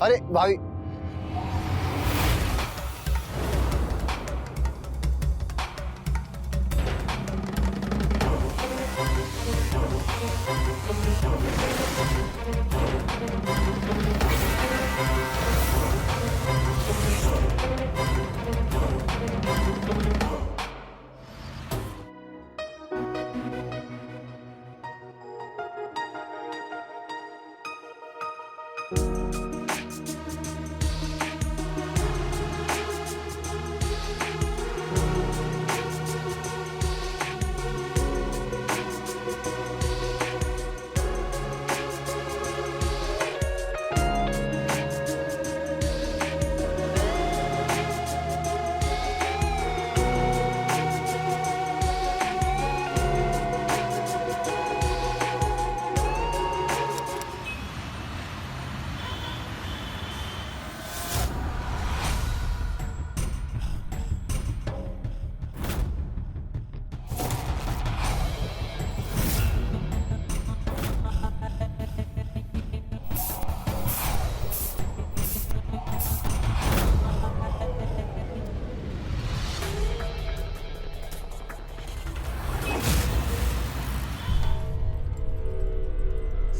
अरे भाभी,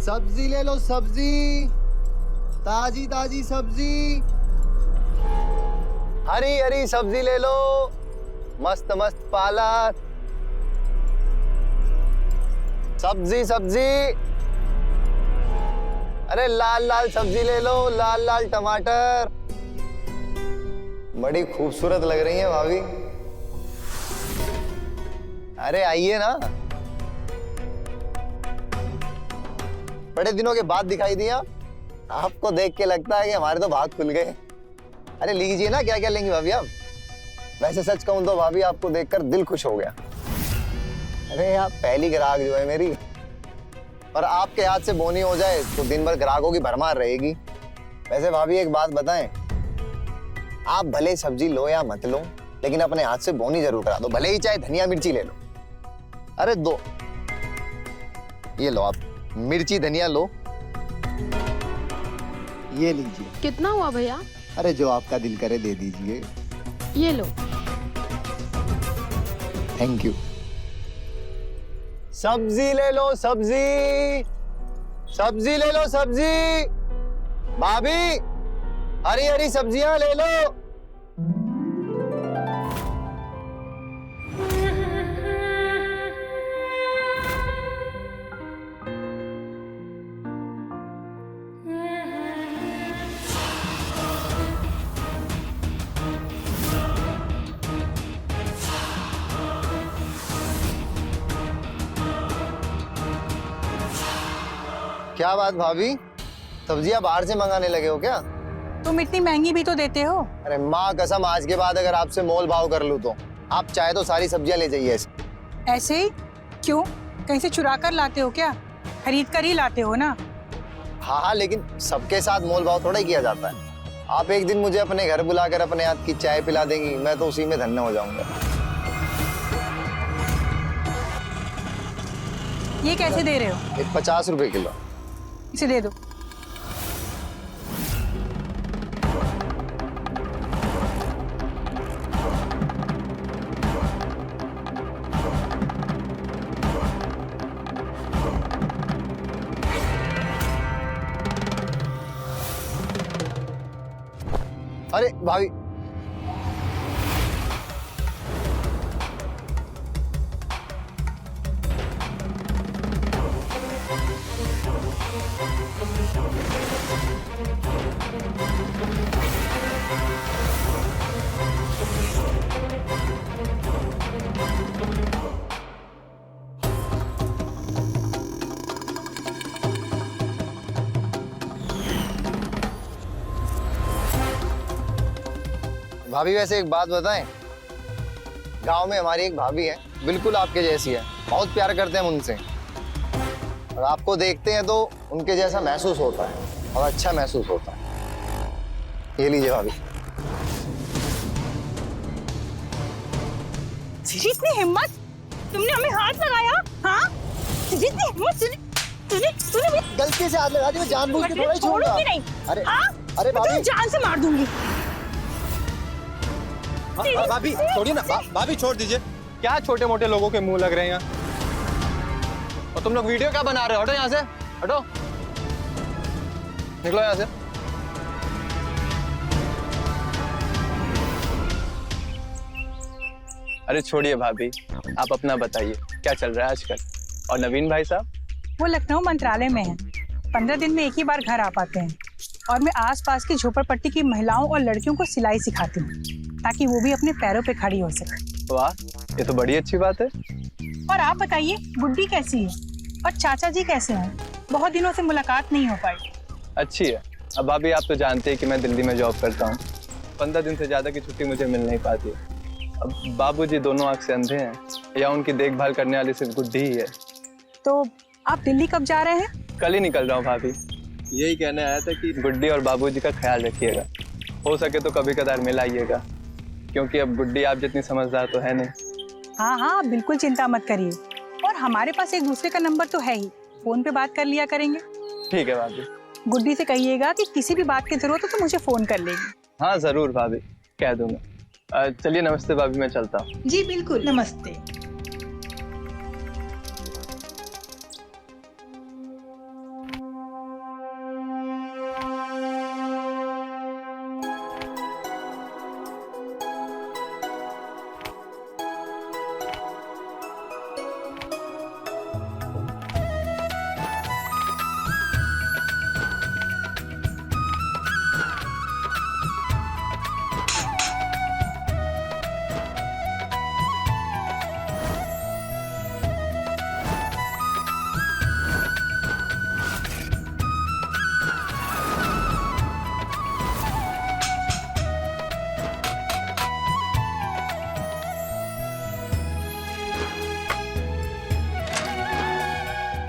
सब्जी ले लो, सब्जी, ताजी ताजी सब्जी, हरी हरी सब्जी ले लो, मस्त मस्त पालक, सब्जी सब्जी, अरे लाल लाल सब्जी ले लो, लाल लाल टमाटर। बड़ी खूबसूरत लग रही है भाभी। अरे आइए ना, बड़े दिनों के बाद दिखाई दिया। आपको देख के लगता है कि हमारे तो भाग खुल गए। अरे लीजिए ना, क्या क्या लेंगी भाभी आप? वैसे सच कहूं तो भाभी आपको देखकर दिल खुश हो गया। अरे आप पहली ग्राहक जो है मेरी, और आपके हाथ से बोनी हो जाए तो दिन भर ग्राहकों की भरमार रहेगी। वैसे भाभी एक बात बताएं, आप भले सब्जी लो या मत लो, लेकिन अपने हाथ से बोनी जरूर करा दो, भले ही चाहे धनिया मिर्ची ले लो। अरे दो, ये लो आप, मिर्ची धनिया लो, ये लीजिए। कितना हुआ भैया? अरे जो आपका दिल करे दे दीजिए। ये लो। Thank you. सब्जी ले लो, सब्जी, सब्जी ले लो, सब्जी, भाभी हरी हरी सब्जियां ले लो। क्या बात भाभी, सब्जियां बाहर से मंगाने लगे हो क्या? तुम इतनी महंगी भी तो देते हो। अरे माँ कसम, आज के बाद अगर आपसे मोल भाव कर लूं तो आप चाहे तो सारी सब्जियां ले जाइए। ऐसे ही? क्यों, कहीं से चुरा कर लाते हो क्या? खरीद कर ही लाते हो ना। हाँ हाँ, लेकिन सबके साथ मोल भाव थोड़ा ही किया जाता है। आप एक दिन मुझे अपने घर बुलाकर अपने हाथ की चाय पिला देंगी, मैं तो उसी में धन्य हो जाऊंगा। ये कैसे दे रहे हो? एक 50 रुपए किलो। इसे दे दो। अरे भाभी, भाभी वैसे एक बात बताएं, गांव में हमारी एक भाभी है, बिल्कुल आपके जैसी है, बहुत प्यार करते हैं उनसे, और आपको देखते हैं तो उनके जैसा महसूस होता है और अच्छा महसूस होता है। ये लीजिए भाभी। इतनी हिम्मत, तुमने हमें हाथ लगाया? हाँ, इतनी हिम्मत, तूने गलती से हाथ लगा दी, मैं जानबूझ के थोड़ा ही छोड़ा। नहीं। अरे हाँ? अरे मैं तुम्हें जान से मार दूंगी। भाभी छोड़िए ना, भाभी छोड़ दीजिए। क्या छोटे मोटे लोगों के मुंह लग रहे हैं यहाँ? और तुम लोग वीडियो क्या बना रहे हो? हटो यहाँ से, हटो, निकलो यहाँ से। अरे छोड़िए भाभी, आप अपना बताइए क्या चल रहा है आजकल। और नवीन भाई साहब? वो लखनऊ मंत्रालय में है, 15 दिन में एक ही बार घर आ पाते हैं। और मैं आसपास की झोपड़पट्टी की महिलाओं और लड़कियों को सिलाई सिखाती हूँ ताकि वो भी अपने पैरों पे खड़ी हो सके। वाह, ये तो बड़ी अच्छी बात है। और आप बताइए, गुड्डी कैसी है और चाचा जी कैसे हैं? बहुत दिनों से मुलाकात नहीं हो पाई। अच्छी है। अब भाभी आप तो जानते हैं कि मैं दिल्ली में जॉब करता हूँ, 15 दिन से ज्यादा की छुट्टी मुझे मिल नहीं पाती है। अब बाबूजी दोनों आंख से अंधे हैं या उनकी देखभाल करने वाली सिर्फ गुड्डी ही है। तो आप दिल्ली कब जा रहे हैं? कल ही निकल रहा हूँ भाभी। यही कहने आया था कि गुड्डी और बाबूजी का ख्याल रखिएगा, हो सके तो कभी कदार मिल आइएगा, क्योंकि अब गुड्डी आप जितनी समझदार तो है नहीं। हाँ हाँ, बिल्कुल चिंता मत करिए। और हमारे पास एक दूसरे का नंबर तो है ही, फोन पे बात कर लिया करेंगे। ठीक है भाभी। गुड्डी से कहिएगा कि किसी भी बात की जरूरत हो तो मुझे फोन कर लेगी। हाँ जरूर भाभी, कह दूंगा। चलिए नमस्ते भाभी, मैं चलता हूँ। जी बिल्कुल, नमस्ते।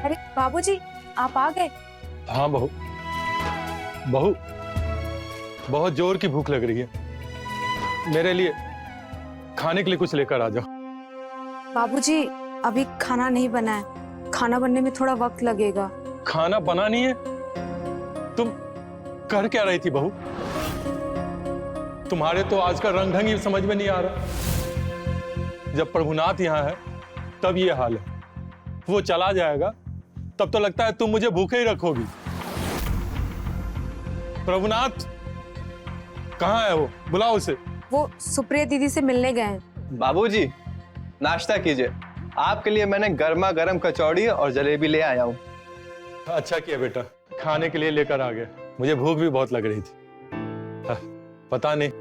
अरे बाबूजी, आप आ गए? हाँ बहू, बहू बहुत जोर की भूख लग रही है, मेरे लिए खाने के लिए कुछ लेकर आ जाओ। बाबूजी, अभी खाना नहीं बना है, खाना बनने में थोड़ा वक्त लगेगा। खाना बना नहीं है? तुम कर क्या रही थी बहू? तुम्हारे तो आज का रंग ढंग ही समझ में नहीं आ रहा। जब प्रभुनाथ यहाँ है तब ये हाल है, वो चला जाएगा तब तो लगता है तुम मुझे भूखे ही रखोगी। प्रभुनाथ कहाँ है? वो बुलाओ उसे। वो सुप्रिया दीदी से मिलने गए हैं। बाबूजी नाश्ता कीजिए, आपके लिए मैंने गर्मा गर्म कचौड़ी और जलेबी ले आया हूँ। अच्छा किया बेटा, खाने के लिए लेकर आ गए, मुझे भूख भी बहुत लग रही थी। पता नहीं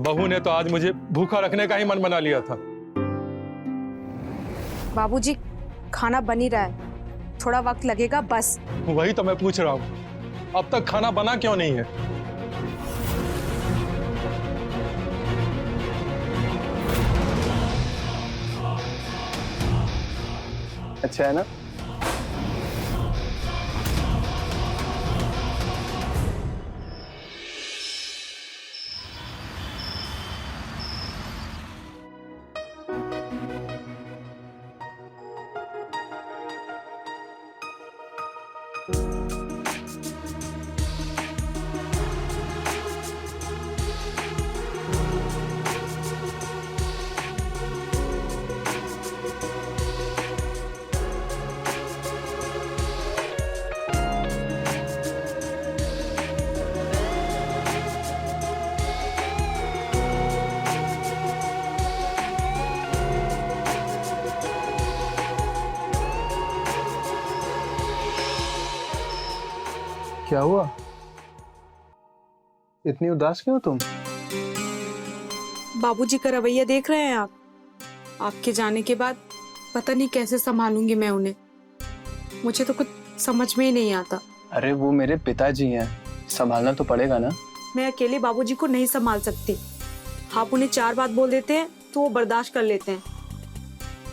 बहू ने तो आज मुझे भूखा रखने का ही मन बना लिया था। बाबूजी, खाना बन ही रहा है, थोड़ा वक्त लगेगा बस। वही तो मैं पूछ रहा हूँ, अब तक खाना बना क्यों नहीं है? अच्छा है ना? क्या हुआ? इतनी उदास क्यों तुम? बाबूजी का रवैया देख रहे हैं आप? आपके जाने के बाद पता नहीं कैसे संभालूंगी मैं उन्हें, मुझे तो कुछ समझ में ही नहीं आता। अरे वो मेरे पिताजी हैं, संभालना तो पड़ेगा ना। मैं अकेले बाबूजी को नहीं संभाल सकती। आप उन्हें 4 बात बोल देते हैं तो वो बर्दाश्त कर लेते हैं,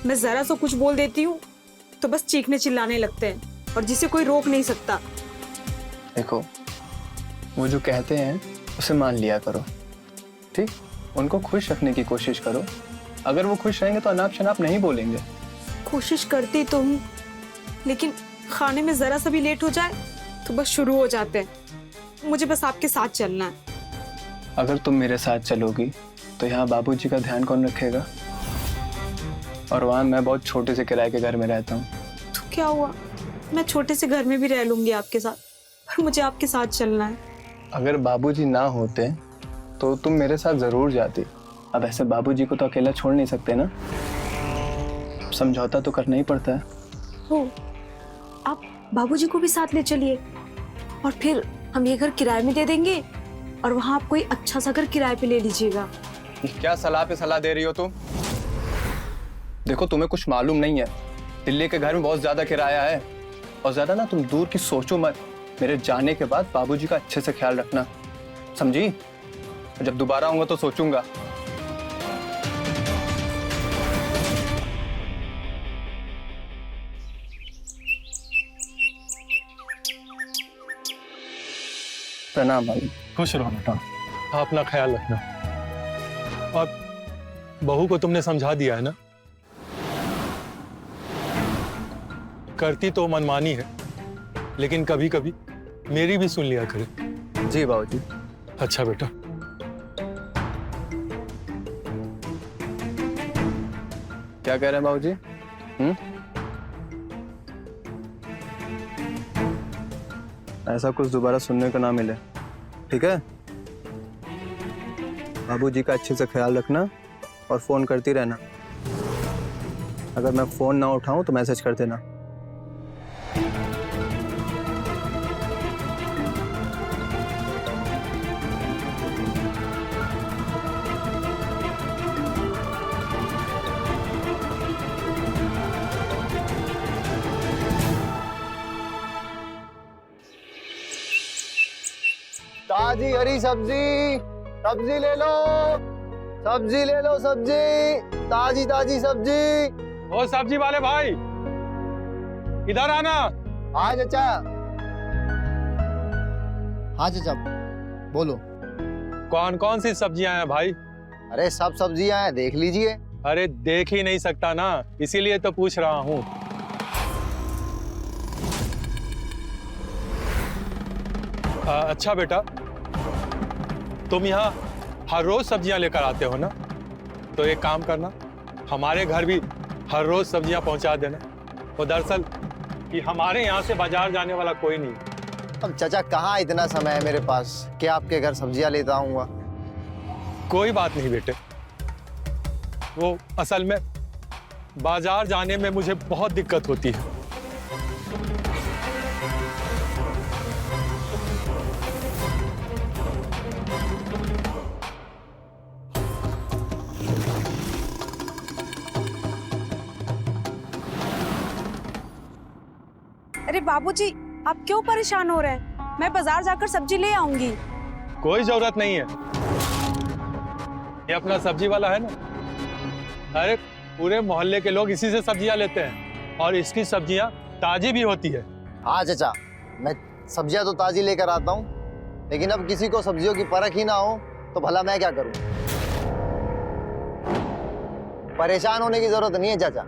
मैं जरा सा कुछ बोल देती हूँ तो बस चीखने चिल्लाने लगते हैं, और जिसे कोई रोक नहीं सकता। देखो, वो जो कहते हैं उसे मान लिया करो, ठीक? उनको खुश रखने की कोशिश करो। अगर वो खुश रहेंगे तो अनाप शनाप नहीं बोलेंगे। कोशिश करती तो हूँ, लेकिन खाने में जरा सा भी लेट हो जाए तो बस शुरू हो जाते हैं। मुझे बस आपके साथ चलना है। अगर तुम मेरे साथ चलोगी तो यहाँ बाबूजी का ध्यान कौन रखेगा? और वहाँ मैं बहुत छोटे से किराए के घर में रहता हूँ। तो क्या हुआ, मैं छोटे से घर में भी रह लूंगी आपके साथ, पर मुझे आपके साथ चलना है। अगर बाबूजी ना होते तो तुम मेरे साथ जरूर जाती। अब ऐसे बाबूजी को तो अकेला छोड़ नहीं सकते ना, समझौता तो करना ही पड़ता है। हो, आप बाबूजी को भी साथ ले चलिए और फिर हम ये घर किराए में दे देंगे और वहां आप कोई अच्छा सा घर किराए पे ले लीजिएगा। क्या सलाह पे सलाह दे रही हो तुम? देखो तुम्हें कुछ मालूम नहीं है, दिल्ली के घर में बहुत ज्यादा किराया है। और ज्यादा ना तुम दूर की सोचो मत। मेरे जाने के बाद बाबूजी का अच्छे से ख्याल रखना, समझी? जब दोबारा आऊंगा तो सोचूंगा। प्रणाम भाई। खुश रहो बेटा, आप अपना ख्याल रखना। और बहू को तुमने समझा दिया है ना? करती तो मनमानी है, लेकिन कभी कभी मेरी भी सुन लिया करे। जी बाबूजी। अच्छा बेटा। क्या कह रहे हैं बाबूजी? ऐसा कुछ दोबारा सुनने को ना मिले, ठीक है? बाबूजी का अच्छे से ख्याल रखना और फोन करती रहना। अगर मैं फोन ना उठाऊं तो मैसेज कर देना। ताजी हरी सब्जी, सब्जी ले लो, सब्जी ले लो, सब्जी ताजी ताजी सब्जी। ओ सब्जी वाले भाई, इधर आना। हाँ चाचा। हाँ चाचा, बोलो। कौन कौन सी सब्जियां हैं भाई? अरे सब सब्जियां हैं, देख लीजिए। अरे देख ही नहीं सकता ना, इसीलिए तो पूछ रहा हूँ। अच्छा बेटा, तुम यहाँ हर रोज सब्जियां लेकर आते हो ना? तो एक काम करना, हमारे घर भी हर रोज सब्जियां पहुंचा देना। वो दरअसल कि हमारे यहाँ से बाजार जाने वाला कोई नहीं। अब चाचा कहाँ इतना समय है मेरे पास कि आपके घर सब्जियां लेता आऊंगा। कोई बात नहीं बेटे, वो असल में बाजार जाने में मुझे बहुत दिक्कत होती है। अरे बाबूजी, आप क्यों परेशान हो रहे हैं? मैं बाजार जाकर सब्जी ले आऊंगी। कोई जरूरत नहीं है, ये अपना सब्जी वाला है ना। अरे पूरे मोहल्ले के लोग इसी से सब्जियां लेते हैं और इसकी सब्जियां ताजी भी होती है। हाँ चाचा, मैं सब्जियां तो ताजी लेकर आता हूँ, लेकिन अब किसी को सब्जियों की परख ही ना हो तो भला मैं क्या करूँ? परेशान होने की जरूरत नहीं है चाचा।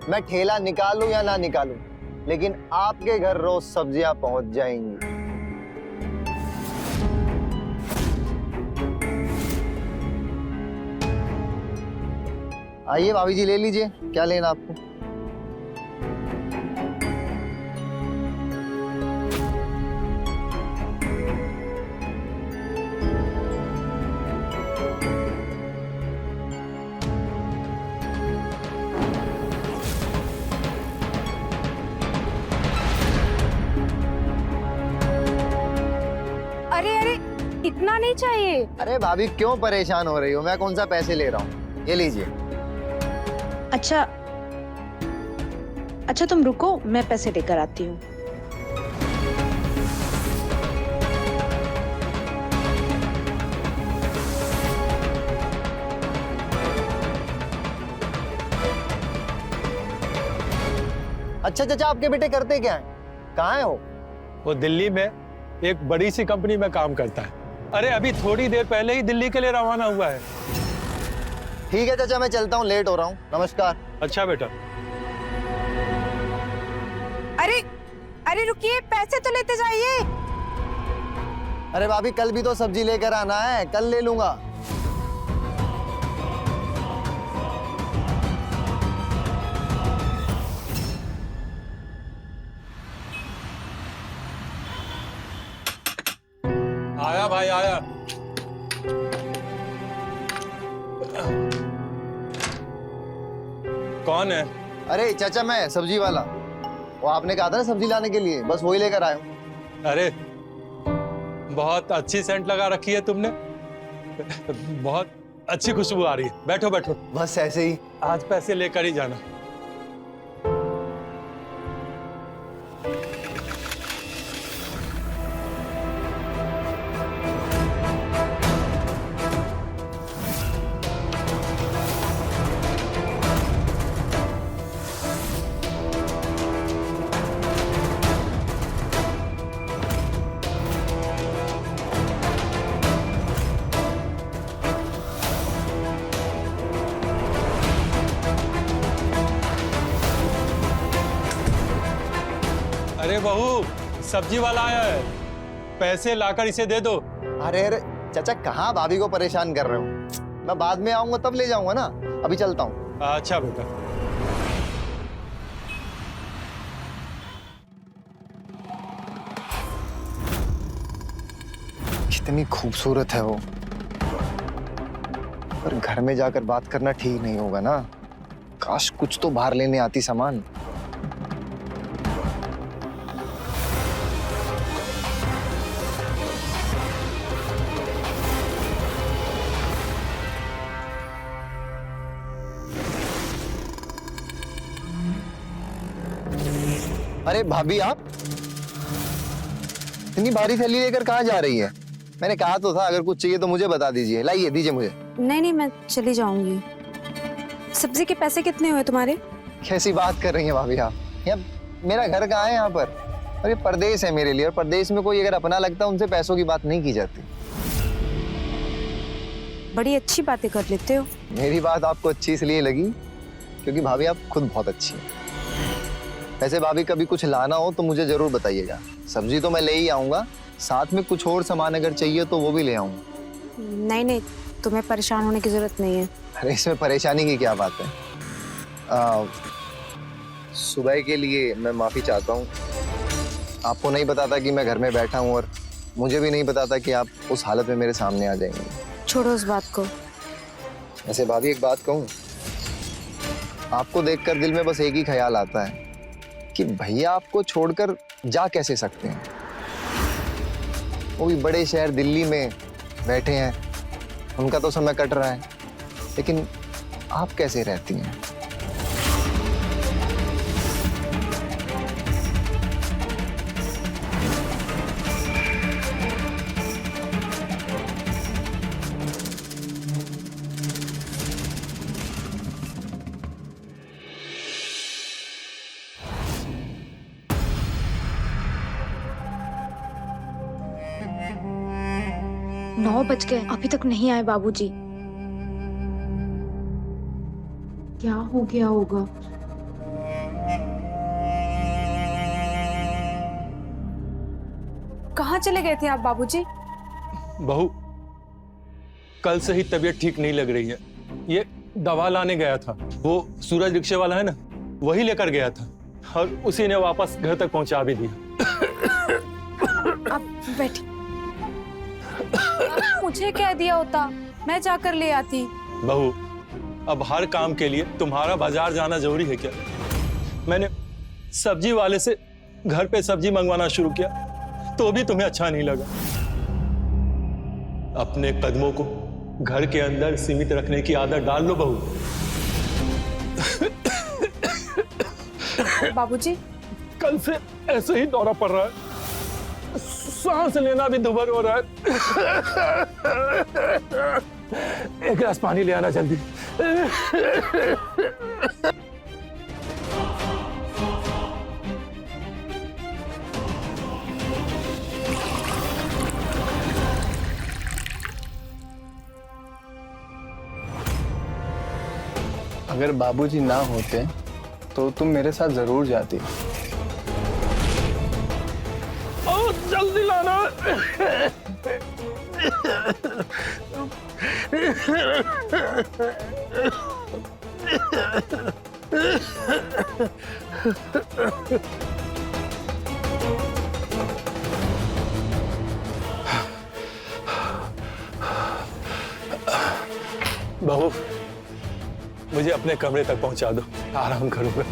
मैं ठेला निकालूं या ना निकालूं, लेकिन आपके घर रोज सब्जियां पहुंच जाएंगी। आइए भाभी जी, ले लीजिए, क्या लेना आपको? अरे अरे, इतना नहीं चाहिए। अरे भाभी क्यों परेशान हो रही हो? मैं कौन सा पैसे ले रहा हूँ, ये लीजिए। अच्छा अच्छा, तुम रुको, मैं पैसे लेकर आती हूँ। अच्छा चाचा, आपके बेटे करते क्या हैं? कहाँ है वो? वो दिल्ली में एक बड़ी सी कंपनी में काम करता है। अरे अभी थोड़ी देर पहले ही दिल्ली के लिए रवाना हुआ है। ठीक है चाचा, मैं चलता हूँ, लेट हो रहा हूँ। नमस्कार। अच्छा बेटा। अरे अरे रुकिए, पैसे तो लेते जाइए। अरे भाभी कल भी तो सब्जी लेकर आना है, कल ले लूंगा। आया भाई आया। कौन है? अरे चाचा मैं सब्जी वाला, वो आपने कहा था ना सब्जी लाने के लिए, बस वही लेकर आया हूँ। अरे बहुत अच्छी सेंट लगा रखी है तुमने, बहुत अच्छी खुशबू आ रही है। बैठो बैठो। बस ऐसे ही। आज पैसे लेकर ही जाना। अरे बहू, सब्जी वाला आया है, पैसे लाकर इसे दे दो। अरे अरे चाचा कहाँ भाभी को परेशान कर रहे हो, मैं बाद में आऊंगा तब ले जाऊंगा ना, अभी चलता हूँ। अच्छा बेटा। कितनी खूबसूरत है वो, पर घर में जाकर बात करना ठीक नहीं होगा ना। काश कुछ तो बाहर लेने आती सामान। अरे भाभी आप इतनी भारी थैली लेकर कहाँ जा रही है? मैंने कहा तो था अगर कुछ चाहिए तो मुझे बता दीजिए। लाइए दीजिए मुझे। नहीं मैं चली जाऊंगी। सब्जी के पैसे कितने हुए तुम्हारे? कैसी बात कर रही हैं भाभी आप? यार मेरा घर कहाँ है यहाँ पर? और ये परदेश है मेरे लिए, और परदेश में कोई अगर अपना लगता है उनसे पैसों की बात नहीं की जाती। बड़ी अच्छी बातें कर लेते हो। मेरी बात आपको अच्छी इसलिए लगी क्योंकि भाभी आप खुद बहुत अच्छी हैं। वैसे भाभी कभी कुछ लाना हो तो मुझे जरूर बताइएगा। सब्जी तो मैं ले ही आऊंगा, साथ में कुछ और सामान अगर चाहिए तो वो भी ले आऊंगा। नहीं तुम्हें परेशान होने की जरूरत नहीं है। अरे इसमें परेशानी की क्या बात है? सुबह के लिए मैं माफी चाहता हूँ। आपको नहीं पता था कि मैं घर में बैठा हूँ, और मुझे भी नहीं पता था कि आप उस हालत में मेरे सामने आ जाएंगे। छोड़ो उस बात को। वैसे भाभी एक बात कहूँ, आपको देखकर दिल में बस एक ही ख्याल आता है कि भैया आपको छोड़कर जा कैसे सकते हैं। वो भी बड़े शहर दिल्ली में बैठे हैं, उनका तो समय कट रहा है, लेकिन आप कैसे रहती हैं? नौ बज गए, अभी तक नहीं आए बाबूजी। क्या हो गया होगा? कहाँ चले गए थे आप बाबूजी? बहू, कल से ही तबीयत ठीक नहीं लग रही है। ये दवा लाने गया था, वो सूरज रिक्शे वाला है ना, वही लेकर गया था, और उसी ने वापस घर तक पहुंचा भी दिया। आप बैठिए। मुझे कह दिया होता, मैं जाकर ले आती। बहू, अब हर काम के लिए तुम्हारा बाजार जाना जरूरी है क्या? मैंने सब्जी वाले से घर पे सब्जी मंगवाना शुरू किया तो भी तुम्हें अच्छा नहीं लगा। अपने कदमों को घर के अंदर सीमित रखने की आदत डाल लो बहू। बाबूजी, कल से ऐसे ही दौरा पड़ रहा है, सांस लेना भी दुभर हो रहा है। एक गिलास पानी ले आना जल्दी। अगर बाबूजी ना होते तो तुम मेरे साथ जरूर जाती। जल्दी लाना। बहू, मुझे अपने कमरे तक पहुंचा दो, आराम करूंगा।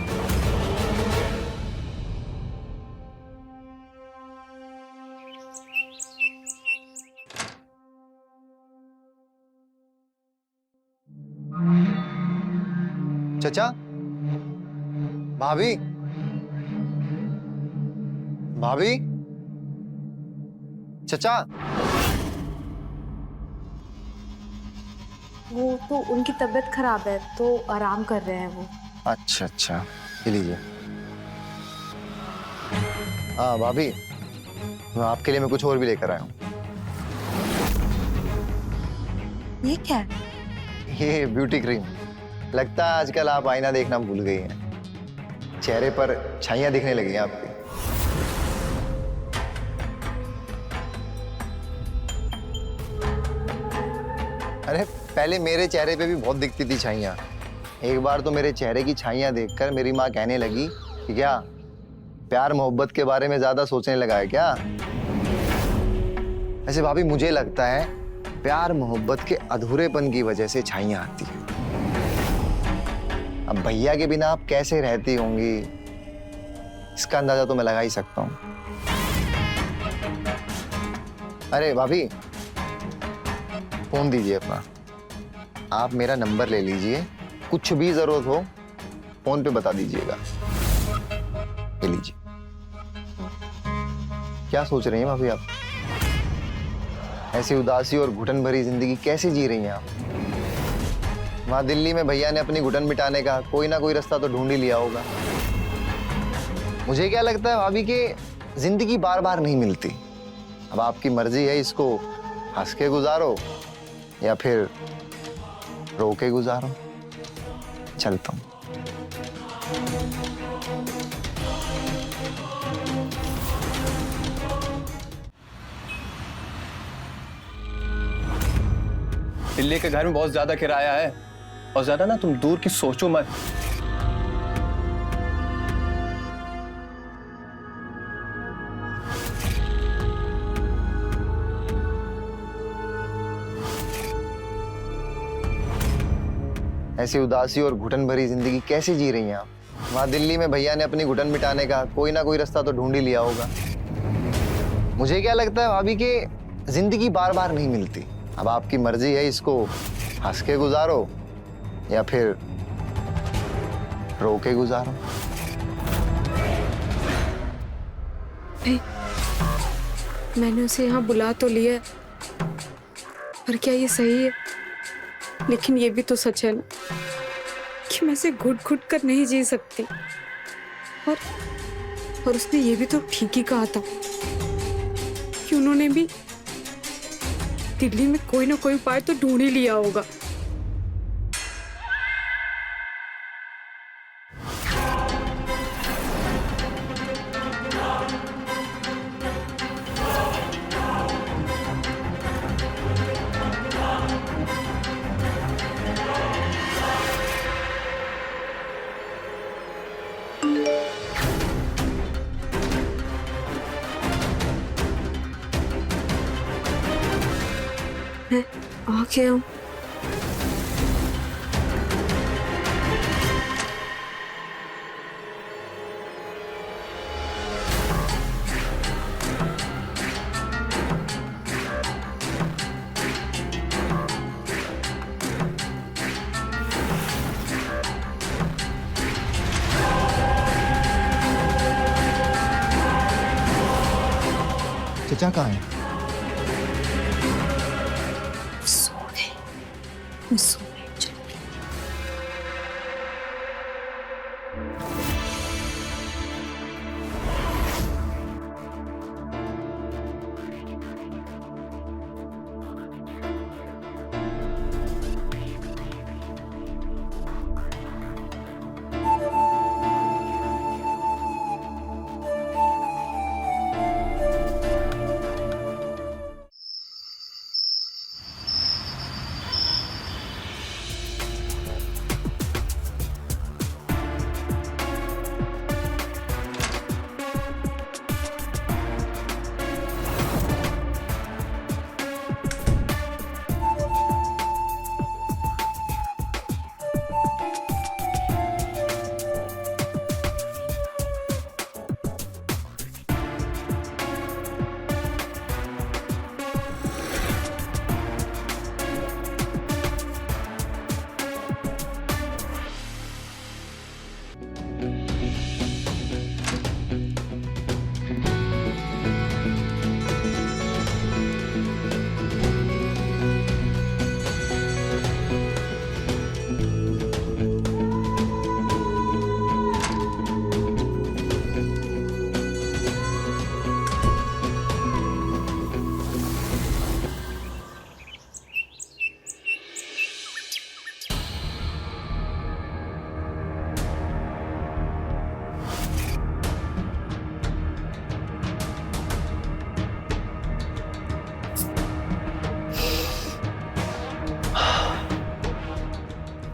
चचा, भाभी, भाभी, चचा। वो तो उनकी तबीयत खराब है तो आराम कर रहे हैं वो। अच्छा अच्छा, ये लीजिए। हाँ भाभी, आपके लिए मैं कुछ और भी लेकर आया हूँ। ये क्या है? ये ब्यूटी क्रीम। लगता है आजकल आप आईना देखना भूल गई हैं। चेहरे पर छाइयाँ दिखने लगी हैं आपकी। अरे पहले मेरे चेहरे पे भी बहुत दिखती थी छाइयाँ। एक बार तो मेरे चेहरे की छाइयाँ देखकर मेरी माँ कहने लगी कि क्या प्यार मोहब्बत के बारे में ज्यादा सोचने लगा है क्या। ऐसे भाभी मुझे लगता है प्यार मोहब्बत के अधूरेपन की वजह से छाइयाँ आती हैं। अब भैया के बिना आप कैसे रहती होंगी, इसका अंदाजा तो मैं लगा ही सकता हूँ। अरे भाभी, फोन दीजिए अपना। आप मेरा नंबर ले लीजिए, कुछ भी जरूरत हो फोन पे बता दीजिएगा। ये लीजिए। क्या सोच रही हैं भाभी आप? ऐसी उदासी और घुटन भरी जिंदगी कैसे जी रही हैं आप? वहां दिल्ली में भैया ने अपनी घुटन मिटाने का कोई ना कोई रास्ता तो ढूंढ ही लिया होगा। मुझे क्या लगता है भाभी कि जिंदगी बार बार नहीं मिलती। अब आपकी मर्जी है, इसको हंस के गुजारो या फिर रो के गुजारो। चलता हूं। दिल्ली के घर में बहुत ज्यादा किराया है और ज्यादा ना तुम दूर की सोचो मत। ऐसी उदासी और घुटन भरी जिंदगी कैसे जी रही हैं आप? वहां दिल्ली में भैया ने अपनी घुटन मिटाने का कोई ना कोई रास्ता तो ढूंढ ही लिया होगा। मुझे क्या लगता है भाभी कि जिंदगी बार बार नहीं मिलती। अब आपकी मर्जी है, इसको हंस के गुजारो या फिर रो के गुजारो। मैंने उसे यहाँ बुला तो लिया है, पर क्या ये सही है? लेकिन ये भी तो सच है ना कि मैं इसे घुट घुट कर नहीं जी सकती। और उसने ये भी तो ठीक ही कहा था कि उन्होंने भी दिल्ली में कोई ना कोई उपाय तो ढूंढ ही लिया होगा। मैं आ गया हूँ। चचा कहाँ है? सो गए, मैं सो गई।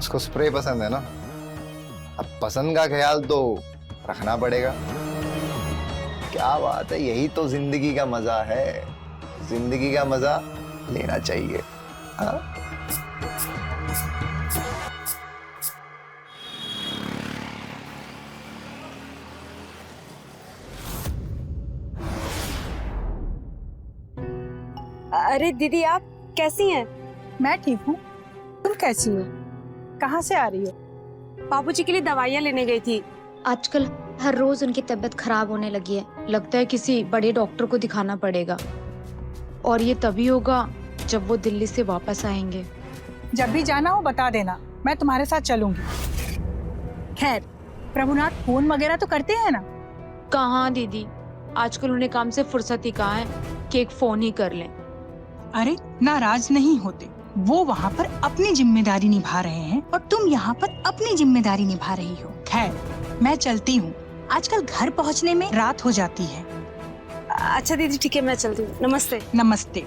उसको स्प्रे पसंद है ना, अब पसंद का ख्याल तो रखना पड़ेगा। क्या बात है, यही तो जिंदगी का मजा है, जिंदगी का मजा लेना चाहिए। हाँ? अरे दीदी, आप कैसी हैं? मैं ठीक हूँ, तुम कैसी हो? कहाँ से आ रही हो? बाबूजी के लिए दवाइयाँ लेने गई थी। आजकल हर रोज उनकी तबीयत खराब होने लगी है, लगता है किसी बड़े डॉक्टर को दिखाना पड़ेगा। और ये तभी होगा जब वो दिल्ली से वापस आएंगे। जब भी जाना हो बता देना, मैं तुम्हारे साथ चलूंगी। खैर, प्रभुनाथ फोन वगैरह तो करते हैं ना? कहाँ दीदी, आजकल उन्हें काम से फुर्सत ही कहाँ है कि एक फोन ही कर लें। अरे नाराज नहीं होते, वो वहाँ पर अपनी जिम्मेदारी निभा रहे हैं और तुम यहाँ पर अपनी जिम्मेदारी निभा रही हो। खैर, मैं चलती हूँ, आजकल घर पहुँचने में रात हो जाती है। अच्छा दीदी, ठीक है, मैं चलती हूँ। नमस्ते। नमस्ते।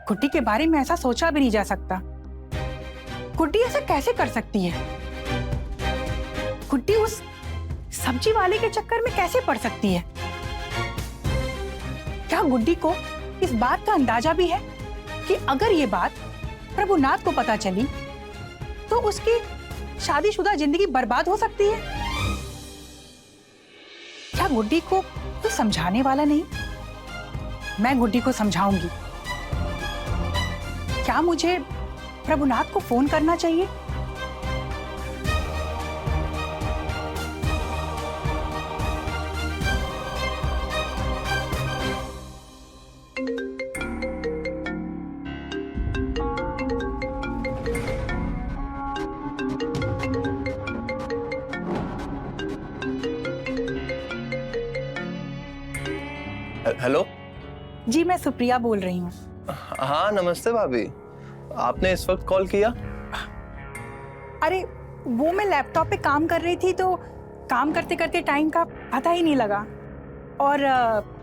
गुड्डी के बारे में ऐसा सोचा भी नहीं जा सकता। गुड्डी ऐसा कैसे कर सकती है? गुड्डी उस सब्जी वाले के चक्कर में कैसे पड़ सकती है? क्या गुड्डी को इस बात का अंदाजा भी है कि अगर ये बात प्रभुनाथ को पता चली तो उसकी शादीशुदा जिंदगी बर्बाद हो सकती है? क्या गुड्डी को कोई समझाने वाला नहीं? मैं गुड्डी को समझाऊंगी। क्या मुझे प्रभुनाथ को फोन करना चाहिए? हेलो जी, मैं सुप्रिया बोल रही हूँ। हाँ नमस्ते भाभी, आपने इस वक्त कॉल किया? अरे वो मैं लैपटॉप पे काम कर रही थी तो काम करते करते टाइम का पता ही नहीं लगा और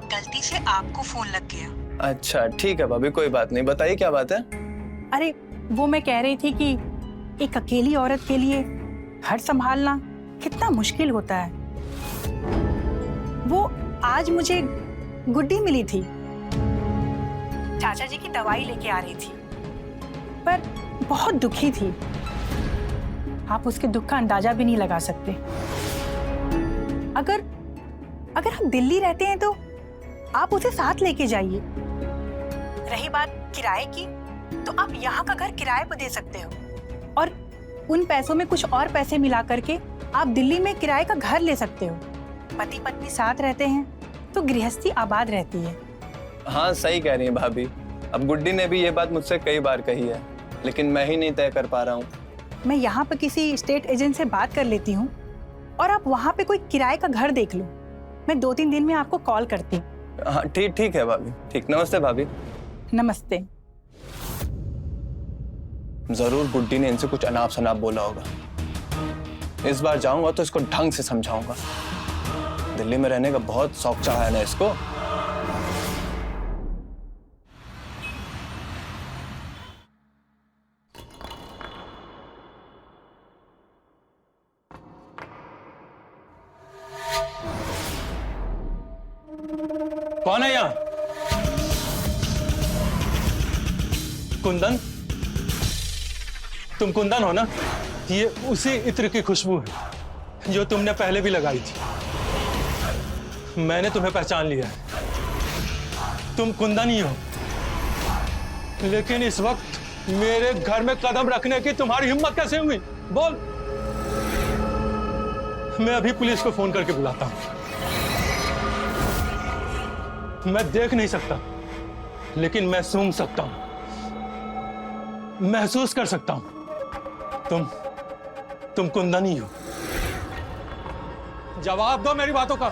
गलती से आपको फोन लग गया। अच्छा ठीक है भाभी, कोई बात नहीं, बताइए क्या बात है? अरे वो मैं कह रही थी कि एक अकेली औरत के लिए घर संभालना कितना मुश्किल होता है। वो आज मुझे गुड्डी मिली थी, चाचा जी की दवाई लेके आ रही थी, पर बहुत दुखी थी। आप उसके दुख का अंदाजा भी नहीं लगा सकते। अगर आप दिल्ली रहते हैं तो आप उसे साथ लेके जाइए। रही बात किराए की, तो आप यहाँ का घर किराए पर दे सकते हो और उन पैसों में कुछ और पैसे मिला करके आप दिल्ली में किराए का घर ले सकते हो। पति पत्नी साथ रहते हैं तो गृहस्थी आबाद रहती है। हाँ सही कह रही है भाभी। अब गुड्डी ने भी ये बात मुझसे कई बार कही है, लेकिन मैं ही नहीं तय कर पा रहा हूँ। मैं यहाँ पर किसी स्टेट एजेंट से बात कर लेती हूँ और आप वहाँ पे कोई किराए का घर देख लो। मैं 2-3 दिन में आपको कॉल करती हूँ। हाँ ठीक है भाभी। ठीक, नमस्ते भाभी। नमस्ते। जरूर गुड्डी ने इनसे कुछ अनाप शनाप बोला होगा। इस बार जाऊंगा तो इसको ढंग से समझाऊंगा। दिल्ली में रहने का बहुत शौक चढ़ा है ना इसको। कौन है यहाँ? कुंदन, तुम कुंदन हो ना? ये उसी इत्र की खुशबू है जो तुमने पहले भी लगाई थी। मैंने तुम्हें पहचान लिया है, तुम कुंदन ही हो। लेकिन इस वक्त मेरे घर में कदम रखने की तुम्हारी हिम्मत कैसे हुई? बोल। मैं अभी पुलिस को फोन करके बुलाता हूं। मैं देख नहीं सकता, लेकिन मैं सूंघ सकता हूं, महसूस कर सकता हूं। तुम कुंदन ही हो। जवाब दो मेरी बातों का।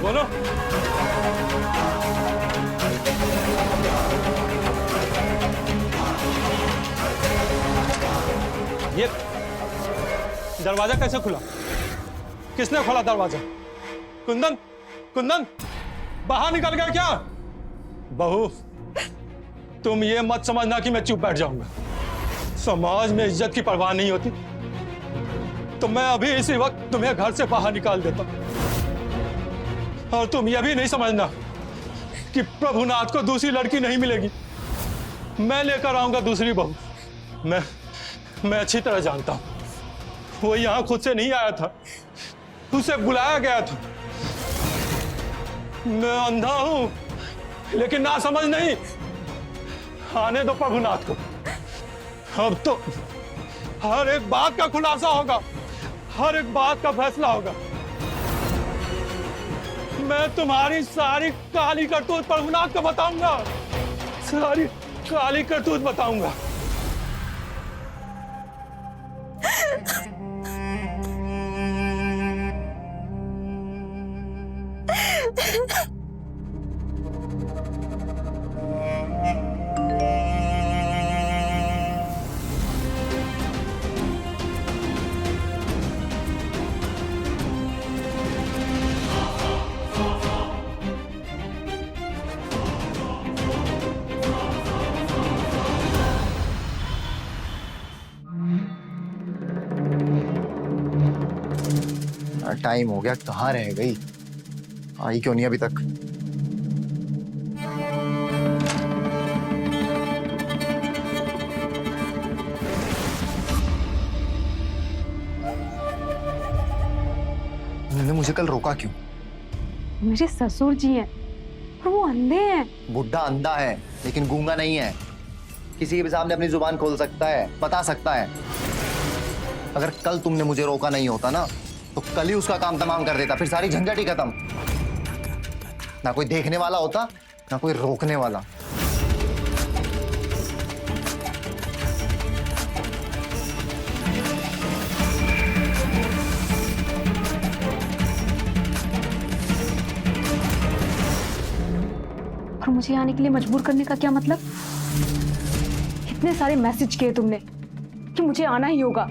बोलो। ये दरवाजा कैसे खुला? किसने खोला दरवाजा? कुंदन, कुंदन बाहर निकल गया क्या? बहू, तुम ये मत समझना कि मैं चुप बैठ जाऊंगा। समाज में इज्जत की परवाह नहीं होती तो मैं अभी इसी वक्त तुम्हें घर से बाहर निकाल देता। और तुम यह भी नहीं समझना कि प्रभुनाथ को दूसरी लड़की नहीं मिलेगी। मैं लेकर आऊंगा दूसरी बहू। मैं अच्छी तरह जानता हूं, वो यहां खुद से नहीं आया था, उसे बुलाया गया था। मैं अंधा हूं लेकिन ना समझ नहीं। आने दो प्रभुनाथ को। अब तो हर एक बात का खुलासा होगा, हर एक बात का फैसला होगा। मैं तुम्हारी सारी काली करतूत प्रभुनाथ को बताऊंगा, सारी काली करतूत बताऊंगा। टाइम हो गया, कहाँ रह गई? आई क्यों नहीं अभी तक? उन्होंने मुझे कल रोका क्यों? मेरे ससुर जी हैं और वो अंधे हैं। बुढ़ा अंधा है लेकिन गूंगा नहीं है। किसी के भी सामने अपनी जुबान खोल सकता है, बता सकता है। अगर कल तुमने मुझे रोका नहीं होता ना तो कल ही उसका काम तमाम कर देता, फिर सारी झंझट ही खत्म। ना कोई देखने वाला होता ना कोई रोकने वाला। और मुझे आने के लिए मजबूर करने का क्या मतलब? इतने सारे मैसेज किए तुमने कि मुझे आना ही होगा,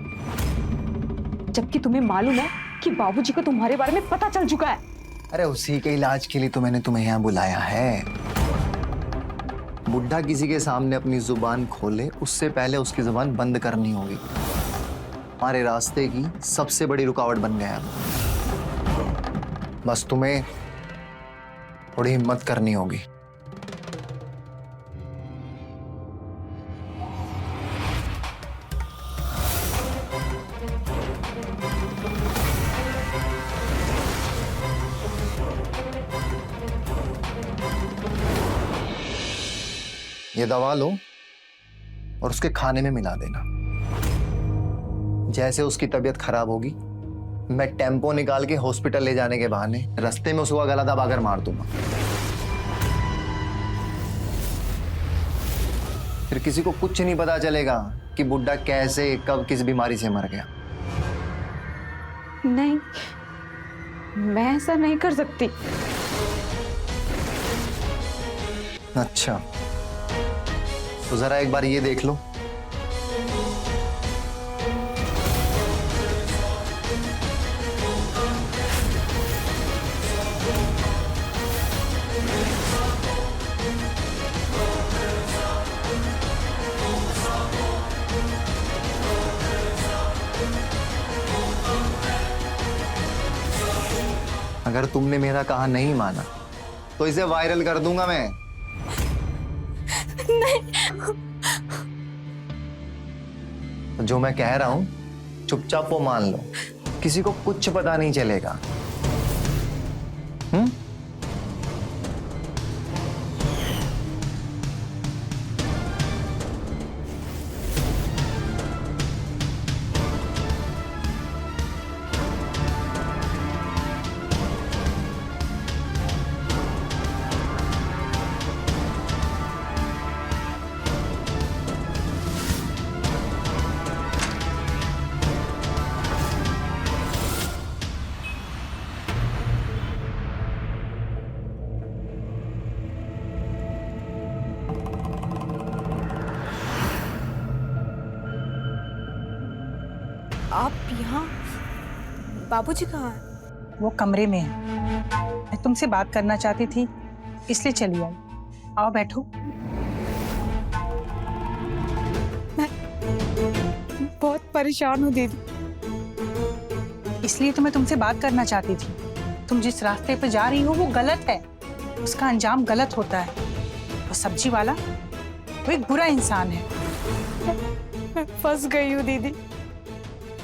जबकि तुम्हें मालूम है कि बाबूजी को तुम्हारे बारे में पता चल चुका है। अरे उसी के इलाज के लिए तो मैंने तुम्हें यहाँ बुलाया है। बुढ़ा किसी के सामने अपनी जुबान खोले उससे पहले उसकी जुबान बंद करनी होगी। हमारे रास्ते की सबसे बड़ी रुकावट बन गया। बस तुम्हें थोड़ी हिम्मत करनी होगी। ये दवा लो और उसके खाने में मिला देना। जैसे उसकी तबीयत खराब होगी, मैं टेम्पो निकाल के हॉस्पिटल ले जाने के बहाने रास्ते में उसका गला दबाकर मार दूंगा। फिर किसी को कुछ नहीं पता चलेगा कि बुड्ढा कैसे कब किस बीमारी से मर गया। नहीं, मैं ऐसा नहीं कर सकती। अच्छा, तो जरा एक बार ये देख लो। अगर तुमने मेरा कहा नहीं माना तो इसे वायरल कर दूंगा मैं। नहीं। जो मैं कह रहा हूं चुपचाप वो मान लो, किसी को कुछ पता नहीं चलेगा। आप यहाँ? बाबूजी कहाँ हैं? वो कमरे में है। मैं तुमसे बात करना चाहती थी, इसलिए चली आई। आओ बैठो। मैं बहुत परेशान हूँ दीदी। इसलिए तो मैं तुमसे बात करना चाहती थी। तुम जिस रास्ते पे जा रही हो वो गलत है, उसका अंजाम गलत होता है। वो सब्जी वाला वो एक बुरा इंसान है। मैं फंस गई हूँ दीदी।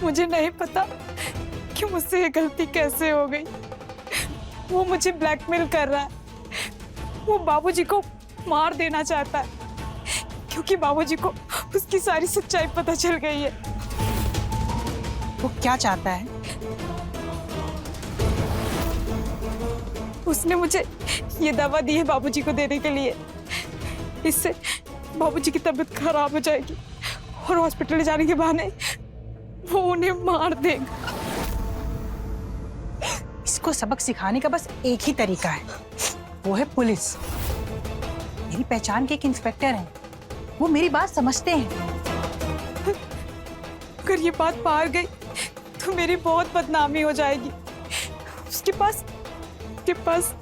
मुझे नहीं पता कि मुझसे ये गलती कैसे हो गई। वो मुझे ब्लैकमेल कर रहा है। वो बाबूजी को मार देना चाहता है क्योंकि बाबूजी को उसकी सारी सच्चाई पता चल गई है। वो क्या चाहता है? उसने मुझे ये दवा दी है बाबूजी को देने के लिए। इससे बाबूजी की तबीयत खराब हो जाएगी और हॉस्पिटल ले जाने के बहाने वो उन्हें मार देगा। इसको सबक सिखाने का बस एक ही तरीका है, वो है पुलिस। मेरी पहचान के एक इंस्पेक्टर हैं, वो मेरी बात समझते हैं। अगर ये बात बाहर गई तो मेरी बहुत बदनामी हो जाएगी। उसके पास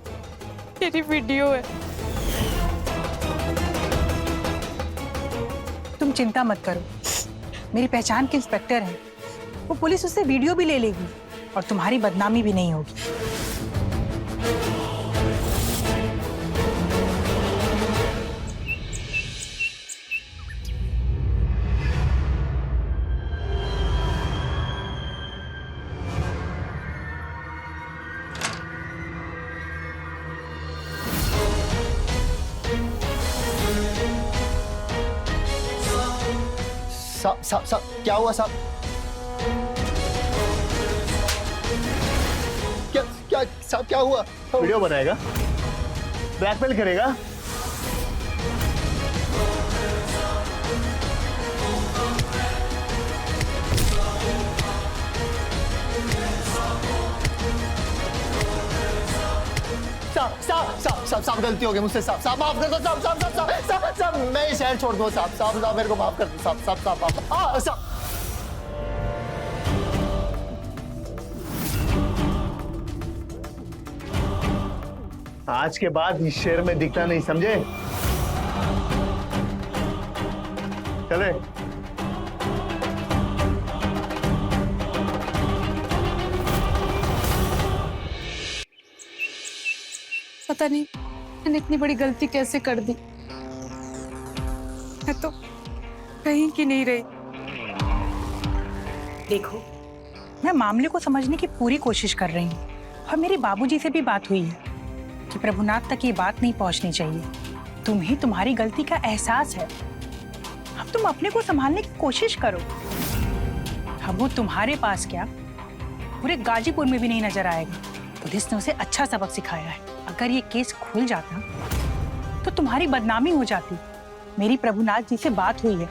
मेरी वीडियो है। तुम चिंता मत करो, मेरी पहचान के इंस्पेक्टर हैं। वो पुलिस उससे वीडियो भी ले लेगी और तुम्हारी बदनामी भी नहीं होगी। साहब क्या हुआ साहब? क्या साहब क्या हुआ? वीडियो बनाएगा, ब्लैकमेल करेगा। साहब गलती हो गई मुझसे। साहब माफ कर दो। साहब मैं ये शहर छोड़ दूँ। साहब मेरे को माफ कर दो। साहब आज के बाद इस शहर में दिखना नहीं, समझे? चले। पता नहीं मैंने इतनी बड़ी गलती कैसे कर दी। मैं तो कहीं की नहीं रही। देखो, मैं मामले को समझने की पूरी कोशिश कर रही हूँ और मेरे बाबूजी से भी बात हुई है कि प्रभुनाथ तक ये बात नहीं पहुंचनी चाहिए। तुम्हें तुम्हारी गलती का एहसास है। अब तुम अपने को संभालने की कोशिश करो। अब वो तुम्हारे पास क्या, पूरे गाजीपुर में भी नहीं नजर आएगा। पुलिस ने उसे अच्छा सबक सिखाया है। अगर ये केस खुल जाता तो तुम्हारी बदनामी हो जाती। मेरी प्रभुनाथ जी से बात हुई है,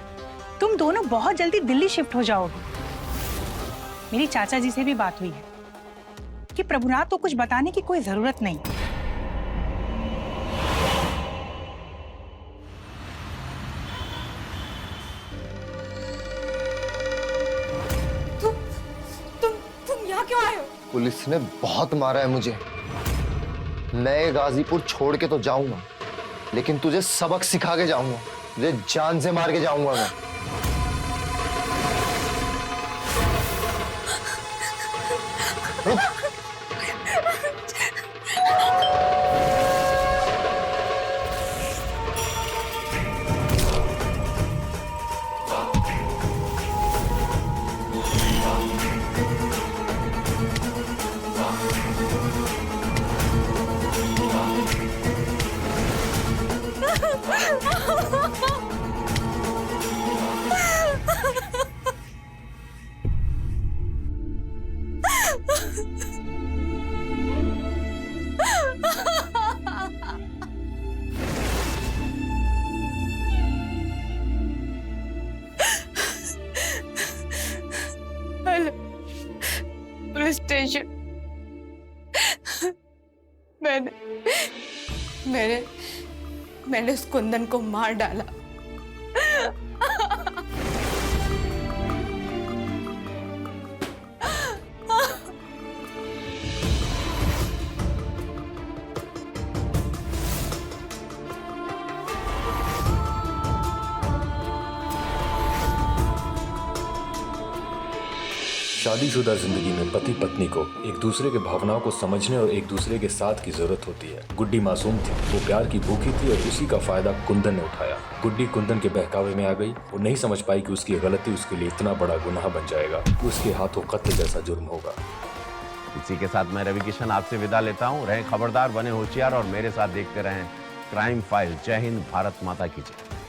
तुम दोनों बहुत जल्दी दिल्ली शिफ्ट हो जाओगे। मेरी चाचा जी से भी बात हुई है कि प्रभुनाथ को कुछ बताने की कोई जरूरत नहीं। तुम यहाँ क्यों आए हो? पुलिस ने बहुत मारा है मुझे। मैं गाजीपुर छोड़ के तो जाऊंगा, लेकिन तुझे सबक सिखा के जाऊंगा। तुझे जान से मार के जाऊंगा मैं। रुक। Hello, police station. मैंने उस कुंदन को मार डाला। शादीशुदा जिंदगी में पति पत्नी को एक दूसरे के भावनाओं को समझने और एक दूसरे के साथ की जरूरत होती है। गुड्डी मासूम थी, वो प्यार की भूखी थी और उसी का फायदा कुंदन ने उठाया। गुड्डी कुंदन के बहकावे में आ गई। वो नहीं समझ पाई कि उसकी गलती उसके लिए इतना बड़ा गुनाह बन जाएगा, उसके हाथों कत्ल जैसा जुर्म होगा। इसी के साथ मैं रवि किशन आपसे विदा लेता हूँ। रहें खबरदार, बने होशियार और मेरे साथ देखते रहें क्राइम फाइल। जय हिंद, भारत माता की जय।